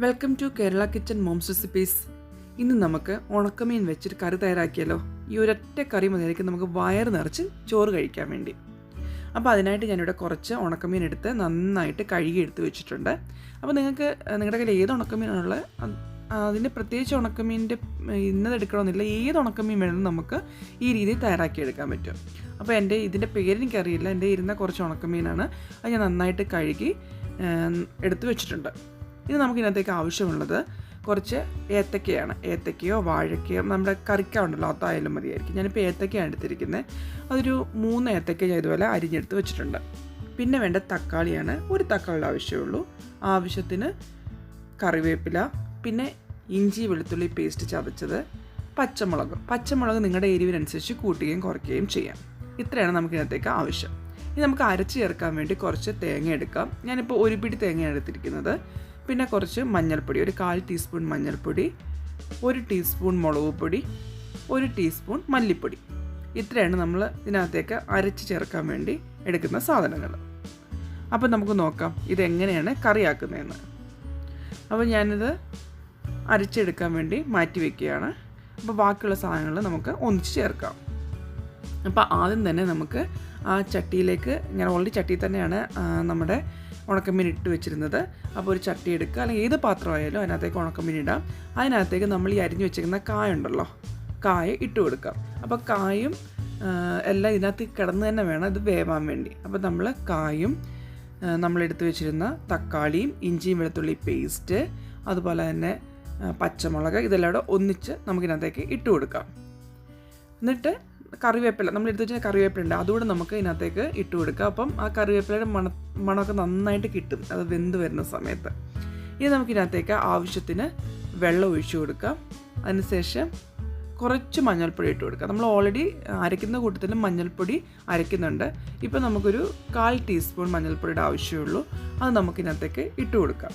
Welcome to Kerala kitchen mom's recipes. ഇന്ന് നമുക്ക് ഉണക്കമീൻ വെച്ചൊരു കറി തയ്യാറാക്കിയാലോ. ഈ ഒരൊറ്റ കറി മതിയായിരിക്കും നമുക്ക് വയറ് നിറച്ച് ചോറ് കഴിക്കാൻ വേണ്ടി. അപ്പോൾ അതിനായിട്ട് ഞാനിവിടെ കുറച്ച് ഉണക്കമീൻ എടുത്ത് നന്നായിട്ട് കഴുകി എടുത്ത് വെച്ചിട്ടുണ്ട്. അപ്പോൾ നിങ്ങൾക്ക് നിങ്ങളുടെ കയ്യിൽ ഏത് ഉണക്കമീനാണുള്ളത് അതിൻ്റെ പ്രത്യേകിച്ച് ഉണക്കമീനിൻ്റെ ഇന്നത് എടുക്കണമെന്നില്ല, ഏത് ഉണക്കമീൻ വേണമെങ്കിലും നമുക്ക് ഈ രീതിയിൽ തയ്യാറാക്കിയെടുക്കാൻ പറ്റും. അപ്പോൾ ഇതിൻ്റെ പേരെനിക്കറിയില്ല, എൻ്റെ ഇരുന്ന കുറച്ച് ഉണക്കമീനാണ്. അത് ഞാൻ നന്നായിട്ട് കഴുകി എടുത്ത് വെച്ചിട്ടുണ്ട്. ഇനി നമുക്കിതിനകത്തേക്ക് ആവശ്യമുള്ളത് കുറച്ച് ഏത്തക്കയാണ്. ഏത്തക്കയോ വാഴക്കയോ നമ്മുടെ കറിക്കാവുണ്ടല്ലോ അതായാലും മതിയായിരിക്കും. ഞാനിപ്പോൾ ഏത്തക്കയാണ് എടുത്തിരിക്കുന്നത്. അതൊരു 3 ഏത്തക്ക ഞാൻ ഇതുപോലെ അരിഞ്ഞെടുത്ത് വെച്ചിട്ടുണ്ട്. പിന്നെ വേണ്ട തക്കാളിയാണ്. ഒരു തക്കാളിയുടെ ആവശ്യമുള്ളൂ. ആവശ്യത്തിന് കറിവേപ്പില, പിന്നെ ഇഞ്ചി വെളുത്തുള്ളി പേസ്റ്റ് ചതച്ചത്, പച്ചമുളക് നിങ്ങളുടെ എരിവിനനുസരിച്ച് കൂട്ടുകയും കുറയ്ക്കുകയും ചെയ്യാം. ഇത്രയാണ് നമുക്കിതിനകത്തേക്ക് ആവശ്യം. ഇനി നമുക്ക് അരച്ച് ചേർക്കാൻ വേണ്ടി കുറച്ച് തേങ്ങ എടുക്കാം. ഞാനിപ്പോൾ 1 പിടി തേങ്ങയാണ് എടുത്തിരിക്കുന്നത്. പിന്നെ കുറച്ച് മഞ്ഞൾപ്പൊടി, ഒരു 1/4 ടീസ്പൂൺ മഞ്ഞൾപ്പൊടി, 1 ടീസ്പൂൺ മുളക് പൊടി, 1 ടീസ്പൂൺ മല്ലിപ്പൊടി. ഇത്രയാണ് നമ്മൾ ഇതിനകത്തേക്ക് അരച്ച് ചേർക്കാൻ വേണ്ടി എടുക്കുന്ന സാധനങ്ങൾ. അപ്പോൾ നമുക്ക് നോക്കാം ഇതെങ്ങനെയാണ് കറിയാക്കുന്നതെന്ന്. അപ്പോൾ ഞാനിത് അരച്ചെടുക്കാൻ വേണ്ടി മാറ്റി വയ്ക്കുകയാണ്. അപ്പോൾ ബാക്കിയുള്ള സാധനങ്ങൾ നമുക്ക് ഒന്നിച്ച് ചേർക്കാം. അപ്പോൾ ആദ്യം തന്നെ നമുക്ക് ആ ചട്ടിയിലേക്ക്, ഞാൻ ഓൾറെഡി ചട്ടിയിൽ തന്നെയാണ് നമ്മുടെ ഉണക്കമീൻ ഇട്ട് വെച്ചിരുന്നത്. അപ്പോൾ ഒരു ചട്ടി എടുക്കുക, അല്ലെങ്കിൽ ഏത് പാത്രമായാലും അതിനകത്തേക്ക് ഉണക്കമീൻ ഇടാം. അതിനകത്തേക്ക് നമ്മൾ ഈ അരിഞ്ഞു വെച്ചിരിക്കുന്ന കായ ഉണ്ടല്ലോ, കായ ഇട്ട് കൊടുക്കാം. അപ്പോൾ കായും എല്ലാം ഇതിനകത്ത് കിടന്ന് തന്നെ വേണം ഇത് വേവാൻ വേണ്ടി. അപ്പോൾ നമ്മൾ കായും നമ്മളെടുത്ത് വെച്ചിരുന്ന തക്കാളിയും ഇഞ്ചിയും വെളുത്തുള്ളി പേസ്റ്റ്, അതുപോലെ തന്നെ പച്ചമുളക്, ഇതെല്ലാം കൂടെ ഒന്നിച്ച് നമുക്കിതിനകത്തേക്ക് ഇട്ട് കൊടുക്കാം. എന്നിട്ട് കറിവേപ്പില, നമ്മൾ എടുത്ത് വെച്ചാൽ കറിവേപ്പിലുണ്ട്, അതുകൂടെ നമുക്ക് ഇതിനകത്തേക്ക് ഇട്ട് കൊടുക്കുക. അപ്പം ആ കറിവേപ്പിലയുടെ മണമൊക്കെ നന്നായിട്ട് കിട്ടും അത് വെന്ത് വരുന്ന സമയത്ത്. ഇനി നമുക്കിതിനകത്തേക്ക് ആവശ്യത്തിന് വെള്ളം ഒഴിച്ചു കൊടുക്കാം. അതിനുശേഷം കുറച്ച് മഞ്ഞൾപ്പൊടി ഇട്ട് കൊടുക്കുക. നമ്മൾ ഓൾറെഡി അരയ്ക്കുന്ന കൂട്ടത്തിൽ മഞ്ഞൾപ്പൊടി അരയ്ക്കുന്നുണ്ട്. ഇപ്പോൾ നമുക്കൊരു 1/4 ടീസ്പൂൺ മഞ്ഞൾപ്പൊടിയുടെ ആവശ്യമുള്ളൂ. അത് നമുക്കിതിനകത്തേക്ക് ഇട്ട് കൊടുക്കാം.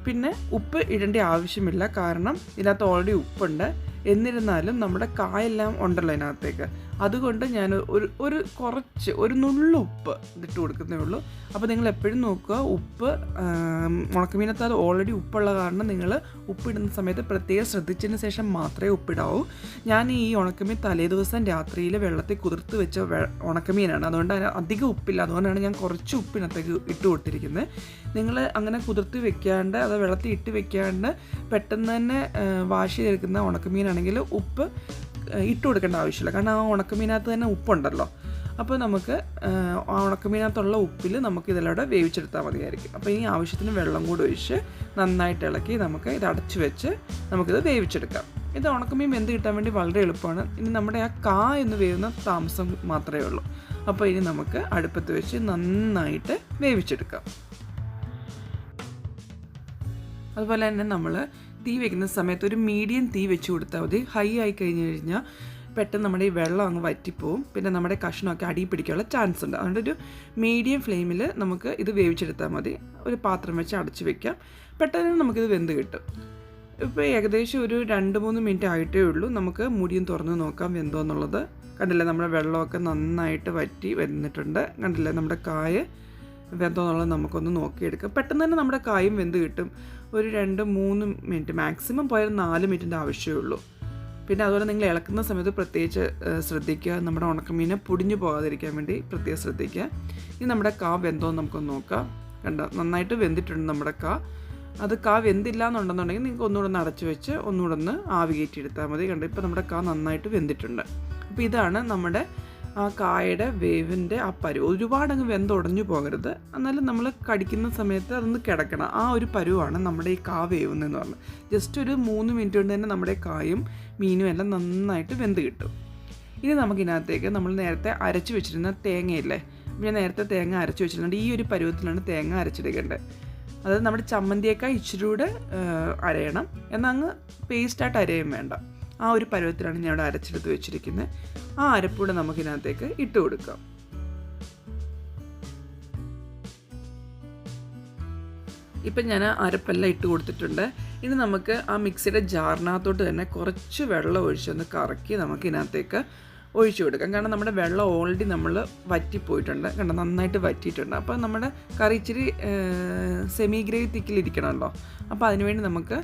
പിന്നെ ഉപ്പ് ഇടേണ്ട ആവശ്യമില്ല, കാരണം ഇതിനകത്ത് ഓൾറെഡി ഉപ്പുണ്ട്. എന്നിരുന്നാലും നമ്മുടെ കായെല്ലാം ഉണ്ടല്ലോ ഇതിനകത്തേക്ക്, അതുകൊണ്ട് ഞാൻ ഒരു നുള്ളു ഉപ്പ് ഇതിട്ട് കൊടുക്കുന്നേ ഉള്ളൂ. അപ്പോൾ നിങ്ങൾ എപ്പോഴും നോക്കുക, ഉപ്പ് ഉണക്കമീനകത്ത് അത് ഓൾറെഡി ഉപ്പുള്ള കാരണം നിങ്ങൾ ഉപ്പിടുന്ന സമയത്ത് പ്രത്യേകം ശ്രദ്ധിച്ചതിന് ശേഷം മാത്രമേ ഉപ്പിടാവൂ. ഞാൻ ഈ ഉണക്കമീൻ തലേദിവസം രാത്രിയിൽ വെള്ളത്തിൽ കുതിർത്ത് വെച്ച ഉണക്കമീനാണ്, അതുകൊണ്ട് അതിന് അധികം ഉപ്പില്ല. അതുകൊണ്ടാണ് ഞാൻ കുറച്ച് ഉപ്പിനകത്തേക്ക് ഇട്ട് കൊടുത്തിരിക്കുന്നത്. നിങ്ങൾ അങ്ങനെ കുതിർത്ത് വെക്കാണ്ട്, അത് വെള്ളത്തിൽ ഇട്ട് വെക്കാണ്ട് പെട്ടെന്ന് തന്നെ വാഷ് ചെയ്തെടുക്കുന്ന ഉണക്കമീനാണെങ്കിൽ ഉപ്പ് ഇട്ട് കൊടുക്കേണ്ട ആവശ്യമില്ല, കാരണം ആ ഉണക്കമീനകത്ത് തന്നെ ഉപ്പുണ്ടല്ലോ. അപ്പോൾ നമുക്ക് ആ ഉണക്കമീനകത്തുള്ള ഉപ്പിൽ നമുക്ക് ഇതെല്ലാം വേവിച്ചെടുത്താൽ മതിയായിരിക്കും. അപ്പോൾ ഈ ആവശ്യത്തിന് വെള്ളം കൂടി ഒഴിച്ച് നന്നായിട്ട് ഇളക്കി നമുക്ക് ഇത് അടച്ചു വെച്ച് നമുക്കിത് വേവിച്ചെടുക്കാം. ഇത് ഉണക്കമീൻ വെന്ത് കിട്ടാൻ വേണ്ടി വളരെ എളുപ്പമാണ്. ഇനി നമ്മുടെ ആ എന്ന് വേവുന്ന താമസം മാത്രമേ ഉള്ളൂ. അപ്പോൾ ഇനി നമുക്ക് അടുപ്പത്ത് വെച്ച് നന്നായിട്ട് വേവിച്ചെടുക്കാം. അതുപോലെ തന്നെ നമ്മൾ തീ വയ്ക്കുന്ന സമയത്ത് ഒരു മീഡിയം തീ വെച്ച് കൊടുത്താൽ മതി. ഹൈ ആയി കഴിഞ്ഞാൽ പെട്ടെന്ന് നമ്മുടെ ഈ വെള്ളം അങ്ങ് വറ്റിപ്പോവും, പിന്നെ നമ്മുടെ കഷ്ണമൊക്കെ അടി പിടിക്കാനുള്ള ചാൻസ് ഉണ്ട്. അതുകൊണ്ട് ഒരു മീഡിയം ഫ്ലെയിമിൽ നമുക്ക് ഇത് വേവിച്ചെടുത്താൽ മതി. ഒരു പാത്രം വെച്ച് അടച്ച് വെക്കാം, പെട്ടെന്ന് നമുക്കിത് വെന്ത് കിട്ടും. ഇപ്പോൾ ഏകദേശം ഒരു 2-3 മിനിറ്റ് ആയിട്ടേ ഉള്ളൂ. നമുക്ക് മുടിയും തുറന്ന് നോക്കാം വെന്തോ എന്നുള്ളത്. കണ്ടില്ലേ, നമ്മുടെ വെള്ളമൊക്കെ നന്നായിട്ട് വറ്റി വന്നിട്ടുണ്ട്. കണ്ടില്ലേ, നമ്മുടെ കായ വെന്തോ എന്നുള്ളത് നമുക്കൊന്ന് നോക്കിയെടുക്കാം. പെട്ടെന്ന് തന്നെ നമ്മുടെ കായും വെന്ത് കിട്ടും. ഒരു 2-3 മിനിറ്റ്, മാക്സിമം പോയാൽ 4 മിനിറ്റിൻ്റെ ആവശ്യമേ ഉള്ളൂ. പിന്നെ അതുപോലെ നിങ്ങൾ ഇളക്കുന്ന സമയത്ത് പ്രത്യേകിച്ച് ശ്രദ്ധിക്കുക, നമ്മുടെ ഉണക്കമീനെ പൊടിഞ്ഞു പോകാതിരിക്കാൻ വേണ്ടി പ്രത്യേകം ശ്രദ്ധിക്കുക. ഇനി നമ്മുടെ വെന്തോ നമുക്കൊന്ന് നോക്കാം. കണ്ടോ, നന്നായിട്ട് വെന്തിട്ടുണ്ട് നമ്മുടെ അത് വെന്തില്ല എന്നുണ്ടെന്നുണ്ടെങ്കിൽ നിങ്ങൾക്ക് ഒന്നുകൂടെ ഒന്ന് അടച്ചു വെച്ച് ഒന്നുകൂടെ ഒന്ന് ആവി കയറ്റിയെടുത്താൽ മതി. കണ്ടോ, ഇപ്പോൾ നമ്മുടെ നന്നായിട്ട് വെന്തിട്ടുണ്ട്. അപ്പോൾ ഇതാണ് നമ്മുടെ ആ കായയുടെ വേവിൻ്റെ ആ പരുവ്. ഒരുപാടങ്ങ് വെന്തുടഞ്ഞു പോകരുത്, എന്നാലും നമ്മൾ കടിക്കുന്ന സമയത്ത് അതൊന്ന് കിടക്കണം. ആ ഒരു പരുവാണ് നമ്മുടെ ഈ വേവുന്നതെന്ന് പറഞ്ഞത്. ജസ്റ്റ് ഒരു 3 മിനിറ്റ് കൊണ്ട് തന്നെ നമ്മുടെ കായും മീനും എല്ലാം നന്നായിട്ട് വെന്ത് കിട്ടും. ഇനി നമുക്കിതിനകത്തേക്ക് നമ്മൾ നേരത്തെ അരച്ച് വെച്ചിരുന്ന തേങ്ങയില്ലേ, ഞാൻ നേരത്തെ തേങ്ങ അരച്ച് വെച്ചിട്ടുണ്ട്. ഈ ഒരു പരുവത്തിലാണ് തേങ്ങ അരച്ചെടുക്കേണ്ടത്. അത് നമ്മുടെ ചമ്മന്തിയേക്കാൾ ഇച്ചിരി കൂടെ അരയണം, എന്നാൽ അങ്ങ് പേസ്റ്റായിട്ട് അരയും വേണ്ട. ആ ഒരു പരുവത്തിലാണ് ഞാൻ ഇവിടെ അരച്ചെടുത്ത് വെച്ചിരിക്കുന്നത്. ആ അരപ്പൂടെ നമുക്കിതിനകത്തേക്ക് ഇട്ട് കൊടുക്കാം. ഇപ്പം ഞാൻ അരപ്പെല്ലാം ഇട്ട് കൊടുത്തിട്ടുണ്ട്. ഇനി നമുക്ക് ആ മിക്സിയുടെ ജാറിനകത്തോട്ട് തന്നെ കുറച്ച് വെള്ളം ഒഴിച്ചൊന്ന് കറക്കി നമുക്കിതിനകത്തേക്ക് ഒഴിച്ചു കൊടുക്കാം. കാരണം നമ്മുടെ വെള്ളം ഓൾറെഡി നമ്മൾ വറ്റിപ്പോയിട്ടുണ്ട്, കണ്ടോ നന്നായിട്ട് വറ്റിയിട്ടുണ്ട്. അപ്പോൾ നമ്മുടെ കറി ഇച്ചിരി സെമി ഗ്രേവി തിക്കിലിരിക്കണമല്ലോ. അപ്പോൾ അതിനുവേണ്ടി നമുക്ക്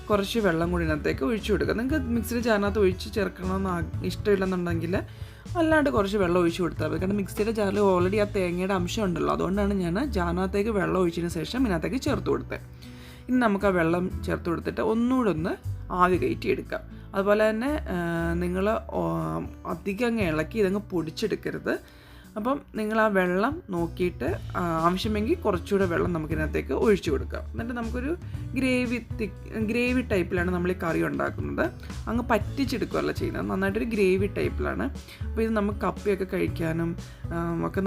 കുറച്ച് വെള്ളം കൂടി ഇതിനകത്തേക്ക് ഒഴിച്ചു കൊടുക്കാം. നിങ്ങൾക്ക് മിക്സിയുടെ ജാറിനകത്ത് ഒഴിച്ച് ചേർക്കണമെന്ന് ഇഷ്ടമില്ലെന്നുണ്ടെങ്കിൽ അല്ലാണ്ട് കുറച്ച് വെള്ളം ഒഴിച്ച് കൊടുത്താൽ മതി. കാരണം മിക്സിയുടെ ജാറിൽ ഓൾറെഡി ആ തേങ്ങയുടെ അംശം ഉണ്ടല്ലോ, അതുകൊണ്ടാണ് ഞാൻ ജാറിനകത്തേക്ക് വെള്ളം ഒഴിച്ചതിന് ശേഷം ഇതിനകത്തേക്ക് ചേർത്ത് കൊടുത്തത്. ഇനി നമുക്ക് ആ വെള്ളം ചേർത്ത് കൊടുത്തിട്ട് ഒന്നുകൂടെ ഒന്ന് ആവി കയറ്റിയെടുക്കാം. അതുപോലെ തന്നെ നിങ്ങൾ അധികം അങ്ങ് ഇളക്കി ഇതങ്ങ് പൊടിച്ചെടുക്കരുത്. അപ്പം നിങ്ങൾ ആ വെള്ളം നോക്കിയിട്ട് ആവശ്യമെങ്കിൽ കുറച്ചുകൂടെ വെള്ളം നമുക്കിതിനകത്തേക്ക് ഒഴിച്ചു കൊടുക്കാം. എന്നിട്ട് നമുക്കൊരു ഗ്രേവി ടൈപ്പിലാണ് നമ്മൾ ഈ കറി ഉണ്ടാക്കുന്നത്. അങ്ങ് പറ്റിച്ചെടുക്കുകയല്ല ചെയ്യുന്നത്, നന്നായിട്ടൊരു ഗ്രേവി ടൈപ്പിലാണ്. അപ്പോൾ ഇത് നമുക്ക് കപ്പയൊക്കെ കഴിക്കാനും ഒക്കെ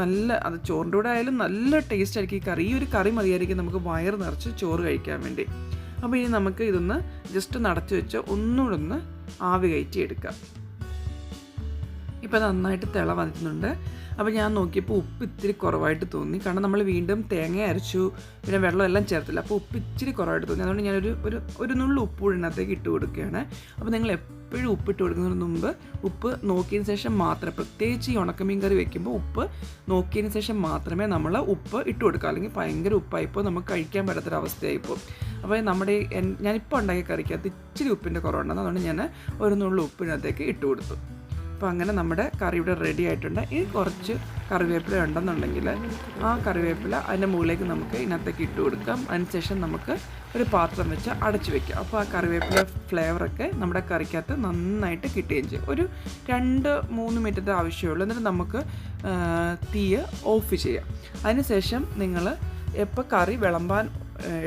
അത് ചോറിൻ്റെ കൂടെ ആയാലും നല്ല ടേസ്റ്റ് ആയിരിക്കും ഈ കറി. ഈ ഒരു കറി മതിയായിരിക്കും നമുക്ക് വയറ് നിറച്ച് ചോറ് കഴിക്കാൻ വേണ്ടി. അപ്പോൾ ഇനി നമുക്ക് ഇതൊന്ന് ജസ്റ്റ് നടച്ച് വെച്ച് ഒന്നുകൂടെ ഒന്ന് ആവി കയറ്റിയെടുക്കാം. ഇപ്പോൾ നന്നായിട്ട് തിള വന്നിട്ടുണ്ട്. അപ്പോൾ ഞാൻ നോക്കിയപ്പോൾ ഉപ്പ് ഇത്തിരി കുറവായിട്ട് തോന്നി. കാരണം നമ്മൾ വീണ്ടും തേങ്ങ അരച്ചു, പിന്നെ വെള്ളമെല്ലാം ചേർത്തില്ല. അപ്പോൾ ഉപ്പ് ഇച്ചിരി കുറവായിട്ട് തോന്നി. അതുകൊണ്ട് ഞാനൊരു ഒരു നുള്ളു ഉപ്പ് ഇതിനകത്തേക്ക് ഇട്ട് കൊടുക്കുകയാണ്. അപ്പോൾ നിങ്ങൾ എപ്പോഴും ഉപ്പിട്ട് കൊടുക്കുന്നതിന് മുമ്പ് ഉപ്പ് നോക്കിയതിന് ശേഷം മാത്രം, പ്രത്യേകിച്ച് ഈ ഉണക്കമീൻ കറി വെക്കുമ്പോൾ ഉപ്പ് നോക്കിയതിന് ശേഷം മാത്രമേ നമ്മൾ ഉപ്പ് ഇട്ട് കൊടുക്കുക. അല്ലെങ്കിൽ ഭയങ്കര ഉപ്പായിപ്പോൾ നമുക്ക് കഴിക്കാൻ പറ്റാത്തൊരവസ്ഥയായിപ്പോൾ. അപ്പോൾ ഞാനിപ്പോൾ ഉണ്ടാക്കിയ കറിക്കകത്ത് ഇച്ചിരി ഉപ്പിൻ്റെ കുറവുണ്ടെന്ന്, അതുകൊണ്ട് ഞാൻ ഒരു നുള്ളു ഉപ്പിനകത്തേക്ക് ഇട്ട് കൊടുത്തു. അപ്പോൾ അങ്ങനെ നമ്മുടെ കറി ഇവിടെ റെഡി ആയിട്ടുണ്ട്. ഇനി കുറച്ച് കറിവേപ്പില ഉണ്ടെന്നുണ്ടെങ്കിൽ ആ കറിവേപ്പില അതിൻ്റെ മുകളിലേക്ക് നമുക്ക് ഇതിനകത്തേക്ക് ഇട്ട് കൊടുക്കാം. അതിനുശേഷം നമുക്ക് ഒരു പാത്രം വെച്ച് അടച്ചു വയ്ക്കാം. അപ്പോൾ ആ കറിവേപ്പില ഫ്ലേവറൊക്കെ നമ്മുടെ കറിക്കകത്ത് നന്നായിട്ട് കിട്ടുകയും ചെയ്യും. ഒരു 2-3 മിനിറ്റ് ആവശ്യമുള്ളൂ. എന്നിട്ട് നമുക്ക് തീ ഓഫ് ചെയ്യാം. അതിനുശേഷം നിങ്ങൾ എപ്പോൾ കറി വിളമ്പാൻ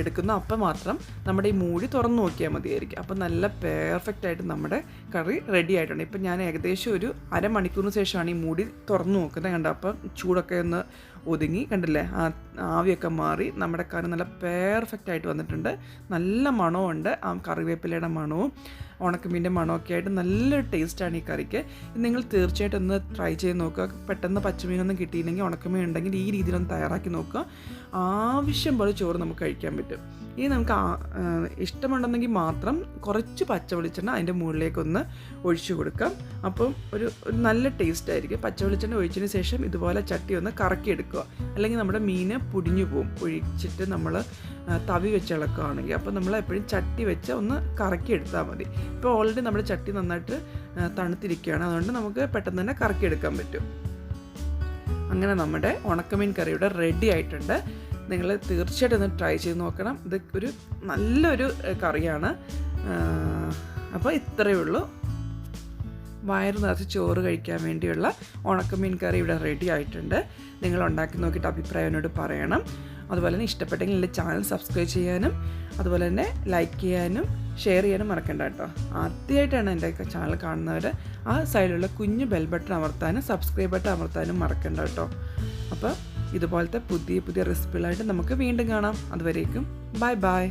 എടുക്കുന്ന അപ്പം മാത്രം നമ്മുടെ ഈ മൂടി തുറന്ന് നോക്കിയാൽ മതിയായിരിക്കും. അപ്പം നല്ല പെർഫെക്റ്റായിട്ട് നമ്മുടെ കറി റെഡി ആയിട്ടുണ്ട്. ഇപ്പം ഞാൻ ഏകദേശം ഒരു അരമണിക്കൂറിന് ശേഷമാണ് ഈ മൂടി തുറന്ന് നോക്കുന്നത്. കണ്ടോ, അപ്പം ചൂടൊക്കെ ഒന്ന് ഒതുങ്ങി, കണ്ടില്ലേ, ആവിയൊക്കെ മാറി നമ്മുടെ കറി നല്ല പെർഫെക്റ്റായിട്ട് വന്നിട്ടുണ്ട്. നല്ല മണമുണ്ട്, ആ കറിവേപ്പിലയുടെ മണവും ഉണക്കമീൻ്റെ മണമൊക്കെ ആയിട്ട് നല്ലൊരു ടേസ്റ്റാണ് ഈ കറിക്ക്. നിങ്ങൾ തീർച്ചയായിട്ടും ഒന്ന് ട്രൈ ചെയ്ത് നോക്കുക. പെട്ടെന്ന് പച്ചമീനൊന്നും കിട്ടിയില്ലെങ്കിൽ ഉണക്കമീൻ ഉണ്ടെങ്കിൽ ഈ രീതിയിലൊന്ന് തയ്യാറാക്കി നോക്കുക. ആവശ്യം പോലെ ചോറ് നമുക്ക് കഴിക്കാൻ പറ്റും. ഇനി നമുക്ക് ഇഷ്ടമുണ്ടെങ്കിൽ മാത്രം കുറച്ച് പച്ച വെളിച്ചെണ്ണ അതിൻ്റെ മുകളിലേക്കൊന്ന് ഒഴിച്ചു കൊടുക്കാം. അപ്പം ഒരു നല്ല ടേസ്റ്റ് ആയിരിക്കും. പച്ച വെളിച്ചെണ്ണ ഒഴിച്ചതിന് ശേഷം ഇതുപോലെ ചട്ടി ഒന്ന് കറക്കിയെടുക്കുക. അല്ലെങ്കിൽ നമ്മുടെ മീൻ പൊടിഞ്ഞു പോകും ഒഴിച്ചിട്ട് നമ്മൾ തവി വെച്ച് ഇളക്കുകയാണെങ്കിൽ. അപ്പോൾ നമ്മൾ എപ്പോഴും ചട്ടി വെച്ച് ഒന്ന് കറക്കിയെടുത്താൽ മതി. ഇപ്പോൾ ഓൾറെഡി നമ്മുടെ ചട്ടി നന്നായിട്ട് തണുത്തിരിക്കുകയാണ്, അതുകൊണ്ട് നമുക്ക് പെട്ടെന്ന് തന്നെ കറക്കിയെടുക്കാൻ പറ്റും. അങ്ങനെ നമ്മുടെ ഉണക്കമീൻ കറിയുടെ റെഡി ആയിട്ടുണ്ട്. നിങ്ങൾ തീർച്ചയായിട്ടും ഒന്ന് ട്രൈ ചെയ്ത് നോക്കണം. ഇത് ഒരു നല്ലൊരു കറിയാണ്. അപ്പോൾ ഇത്രയേ ഉള്ളൂ. വയറ് നിറച്ച് ചോറ് കഴിക്കാൻ വേണ്ടിയുള്ള ഉണക്കമീൻ കറി ഇവിടെ റെഡി ആയിട്ടുണ്ട്. നിങ്ങൾ ഉണ്ടാക്കി നോക്കിയിട്ട് അഭിപ്രായം എന്നോട് പറയണം. അതുപോലെ തന്നെ ഇഷ്ടപ്പെട്ടെങ്കിൽ എൻ്റെ ചാനൽ സബ്സ്ക്രൈബ് ചെയ്യാനും അതുപോലെ തന്നെ ലൈക്ക് ചെയ്യാനും ഷെയർ ചെയ്യാനും മറക്കണ്ട കേട്ടോ. ആദ്യമായിട്ടാണ് എൻ്റെ ചാനൽ കാണുന്നവർ ആ സൈഡിലുള്ള കുഞ്ഞു ബെൽ ബട്ടൺ അമർത്താനും സബ്സ്ക്രൈബ് ബട്ടൺ അമർത്താനും മറക്കണ്ട കേട്ടോ. അപ്പോൾ ഇതുപോലത്തെ പുതിയ റെസിപ്പികളായിട്ട് നമുക്ക് വീണ്ടും കാണാം. അതുവരേക്കും ബൈ ബൈ.